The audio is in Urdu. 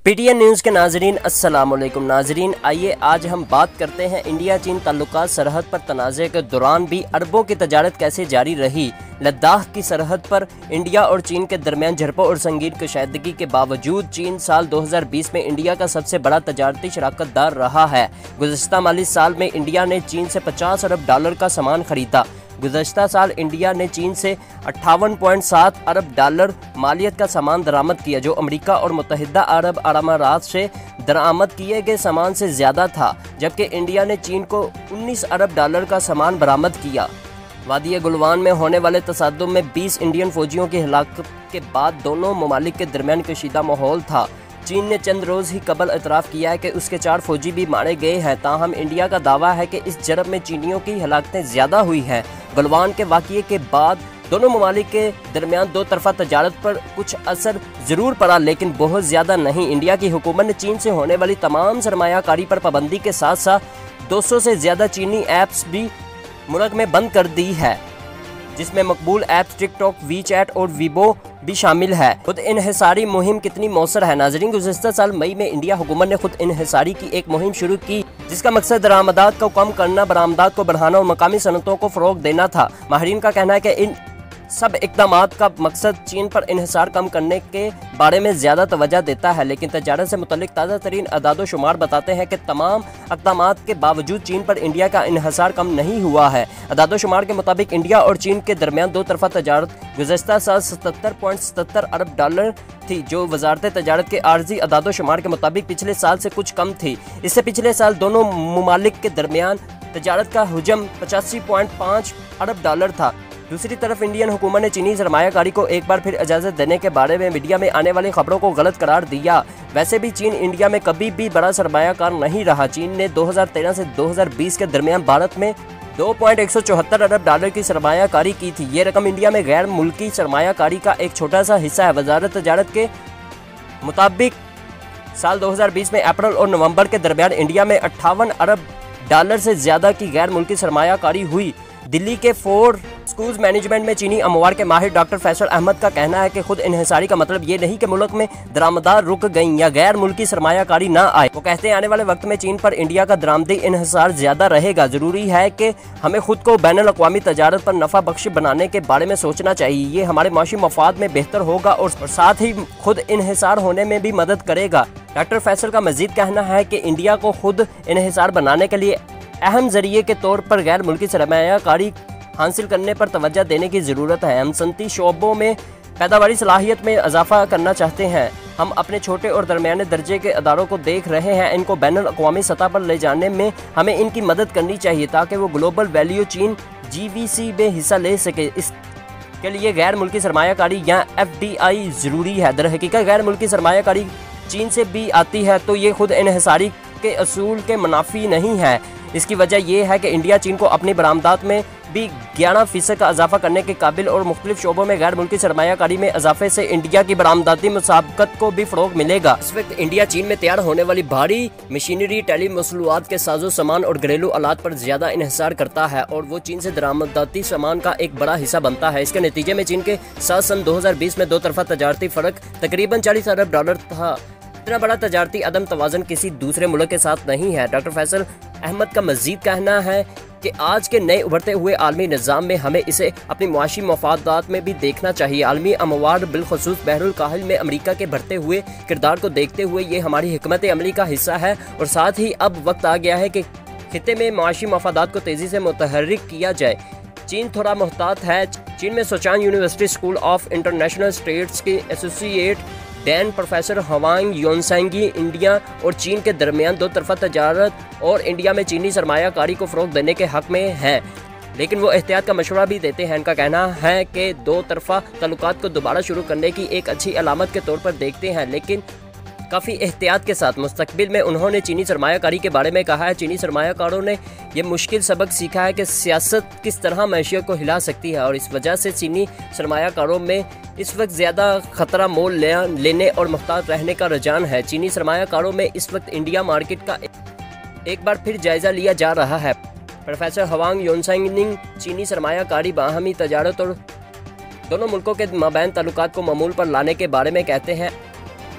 پی ٹی این نیوز کے ناظرین السلام علیکم ناظرین، آئیے آج ہم بات کرتے ہیں انڈیا چین تعلقات سرحد پر تنازع کے دوران بھی اربوں کی تجارت کیسے جاری رہی۔ لداخ کی سرحد پر انڈیا اور چین کے درمیان جھڑپوں اور سنگین کشیدگی کے باوجود چین سال 2020 میں انڈیا کا سب سے بڑا تجارتی شراکت دار رہا ہے۔ گزشتہ مالی سال میں انڈیا نے چین سے $50 ارب کا سامان خریدا۔ گزشتہ سال انڈیا نے چین سے $58.7 ارب مالیت کا سامان درآمد کیا، جو امریکہ اور متحدہ عرب امارات سے درآمد کیے گئے سامان سے زیادہ تھا، جبکہ انڈیا نے چین کو $19 ارب کا سامان برآمد کیا۔ وادی گلوان میں ہونے والے تصادم میں 20 انڈین فوجیوں کی ہلاکت کے بعد دونوں ممالک کے درمیان کشیدہ ماحول تھا۔ چین نے چند روز ہی قبل اعتراف کیا ہے کہ اس کے 4 فوجی بھی مارے گئے ہیں، تاہم انڈیا کا دعویٰ ہے کہ اس جرم میں چینیوں کی ہلاکتیں زیادہ ہوئی ہیں۔ گلوان کے واقعے کے بعد دونوں ممالک کے درمیان دو طرفہ تجارت پر کچھ اثر ضرور پڑا، لیکن بہت زیادہ نہیں۔ انڈیا کی حکومت نے چین سے ہونے والی تمام سرمایہ کاری پر پابندی کے ساتھ ساتھ 200 سے زیادہ چینی ایپس بھی ملک میں بند کر دی ہے، جس میں مقبول ایپس ٹک ٹاک، وی چیٹ اور ویبو بھی شامل ہے۔ خود انحصاری مہم کتنی مؤثر ہے ناظرین؟ گزشتہ سال مئی میں انڈیا حکومت نے خود انحصاری کی ایک مہم شروع کی، جس کا مقصد درآمدات کو کم کرنا، برآمدات کو بڑھانا اور مقامی صنعتوں کو فروغ دینا تھا۔ ماہرین کا کہنا ہے کہ ان سب اقدامات کا مقصد چین پر انحصار کم کرنے کے بارے میں زیادہ توجہ دیتا ہے، لیکن تجارت سے متعلق تازہ ترین اعداد و شمار بتاتے ہیں کہ تمام اقدامات کے باوجود چین پر انڈیا کا انحصار کم نہیں ہوا ہے۔ اعداد و شمار کے مطابق انڈیا اور چین کے درمیان دو طرفہ تجارت گزشتہ سال $77.77 ارب تھی، جو وزارت تجارت کے عارضی اعداد و شمار کے مطابق پچھلے سال سے کچھ کم تھی۔ اس سے پچھلے سال دونوں ممالک کے درمیان تجارت کا حجم $85.5 ارب تھا۔ دوسری طرف انڈین حکومت نے چینی سرمایہ کاری کو ایک بار پھر اجازت دینے کے بارے میں میڈیا میں آنے والی خبروں کو غلط قرار دیا۔ ویسے بھی چین انڈیا میں کبھی بھی بڑا سرمایہ کار نہیں رہا۔ چین نے 2013 سے 2020 کے درمیان بھارت میں $2.174 ارب کی سرمایہ کاری کی تھی۔ یہ رقم انڈیا میں غیر ملکی سرمایہ کاری کا ایک چھوٹا سا حصہ ہے۔ وزارت تجارت کے مطابق سال 2020 میں اپریل اور نومبر کے درمیان انڈیا میں $58 ارب سے زیادہ کی غیر ملکی سرمایہ کاری ہوئی۔ دلی کے فور سکولز مینجمنٹ میں چینی اموار کے ماہر ڈاکٹر فیصل احمد کا کہنا ہے کہ خود انحصاری کا مطلب یہ نہیں کہ ملک میں درآمدات رک گئیں یا غیر ملکی سرمایہ کاری نہ آئے۔ وہ کہتے ہیں آنے والے وقت میں چین پر انڈیا کا درآمدی انحصار زیادہ رہے گا۔ ضروری ہے کہ ہمیں خود کو بین الاقوامی تجارت پر نفع بخش بنانے کے بارے میں سوچنا چاہیے۔ یہ ہمارے معاشی مفاد میں بہتر ہوگا اور ساتھ ہی خود انحصار ہونے میں بھی مدد کرے گا۔ ڈاکٹر فیصل کا مزید کہنا ہے کہ انڈیا کو خود انحصار بنانے کے لیے اہم ذریعے کے طور پر غیر ملکی سرمایہ کاری حاصل کرنے پر توجہ دینے کی ضرورت ہے۔ ہم صنعتی شعبوں میں پیداواری صلاحیت میں اضافہ کرنا چاہتے ہیں۔ ہم اپنے چھوٹے اور درمیانے درجے کے اداروں کو دیکھ رہے ہیں، ان کو بین الاقوامی سطح پر لے جانے میں ہمیں ان کی مدد کرنی چاہیے تاکہ وہ گلوبل ویلیو چین GVC میں حصہ لے سکے۔ اس کے لیے غیر ملکی سرمایہ کاری یا FDI ضروری ہے۔ در حقیقت غیر ملکی سرمایہ کاری چین سے بھی آتی ہے تو یہ خود انحصاری کے اصول کے منافی نہیں ہے۔ اس کی وجہ یہ ہے کہ انڈیا چین کو اپنی برآمدات میں بھی 11% کا اضافہ کرنے کے قابل اور مختلف شعبوں میں غیر ملکی سرمایہ کاری میں اضافے سے انڈیا کی برآمداتی مسابقت کو بھی فروغ ملے گا۔ اس وقت انڈیا چین میں تیار ہونے والی بھاری مشینری، ٹیلی مصنوعات کے ساز و سامان اور گھریلو آلات پر زیادہ انحصار کرتا ہے اور وہ چین سے درآمداتی سامان کا ایک بڑا حصہ بنتا ہے۔ اس کے نتیجے میں چین کے ساتھ سن 2020 میں دو طرفہ تجارتی فرق تقریباً $40 ارب تھا۔ اتنا بڑا تجارتی عدم توازن کسی دوسرے ملک کے ساتھ نہیں ہے۔ ڈاکٹر فیصل احمد کا مزید کہنا ہے کہ آج کے نئے ابھرتے ہوئے عالمی نظام میں ہمیں اسے اپنی معاشی مفادات میں بھی دیکھنا چاہیے۔ عالمی اموار بالخصوص بحر الکاہل میں امریکہ کے بڑھتے ہوئے کردار کو دیکھتے ہوئے یہ ہماری حکمت عملی کا حصہ ہے اور ساتھ ہی اب وقت آ گیا ہے کہ خطے میں معاشی مفادات کو تیزی سے متحرک کیا جائے۔ چین تھوڑا محتاط ہے۔ چین میں Sichuan university school of international studies کے associate dean professor Huang Yunsong India اور چین کے درمیان دو طرفہ تجارت اور انڈیا میں چینی سرمایہ کاری کو فروغ دینے کے حق میں ہیں، لیکن وہ احتیاط کا مشورہ بھی دیتے ہیں۔ ان کا کہنا ہے کہ دو طرفہ تعلقات کو دوبارہ شروع کرنے کی ایک اچھی علامت کے طور پر دیکھتے ہیں، لیکن کافی احتیاط کے ساتھ۔ مستقبل میں انہوں نے چینی سرمایہ کاری کے بارے میں کہا ہے، چینی سرمایہ کاروں نے یہ مشکل سبق سیکھا ہے کہ سیاست کس طرح معیشت کو ہلا سکتی ہے اور اس وجہ سے چینی سرمایہ کاروں میں اس وقت زیادہ خطرہ مول لینے اور محتاط رہنے کا رجحان ہے۔ چینی سرمایہ کاروں میں اس وقت انڈیا مارکیٹ کا ایک بار پھر جائزہ لیا جا رہا ہے۔ پروفیسر ہوانگ یونسینگ چینی سرمایہ کاری، باہمی تجارت اور دونوں ملکوں کے مابین تعلقات کو معمول پر لانے کے بارے میں کہتے ہیں۔